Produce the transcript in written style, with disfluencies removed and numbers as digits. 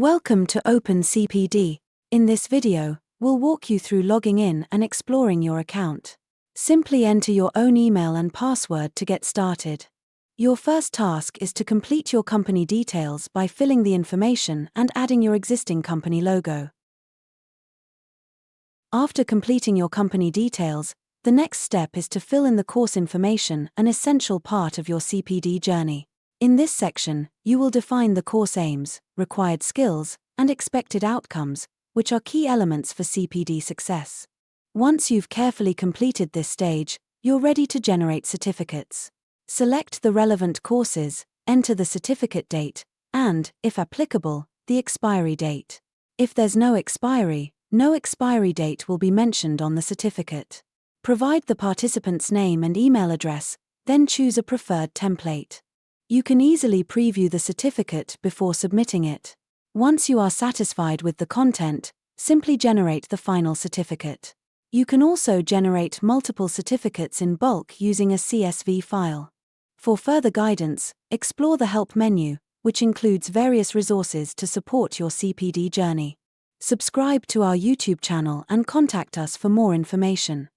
Welcome to Open CPD. In this video, we'll walk you through logging in and exploring your account. Simply enter your own email and password to get started. Your first task is to complete your company details by filling the information and adding your existing company logo. After completing your company details, the next step is to fill in the course information, an essential part of your CPD journey. In this section, you will define the course aims, required skills, and expected outcomes, which are key elements for CPD success. Once you've carefully completed this stage, you're ready to generate certificates. Select the relevant courses, enter the certificate date, and, if applicable, the expiry date. If there's no expiry date will be mentioned on the certificate. Provide the participant's name and email address, then choose a preferred template. You can easily preview the certificate before submitting it. Once you are satisfied with the content, simply generate the final certificate. You can also generate multiple certificates in bulk using a CSV file. For further guidance, explore the Help menu, which includes various resources to support your CPD journey. Subscribe to our YouTube channel and contact us for more information.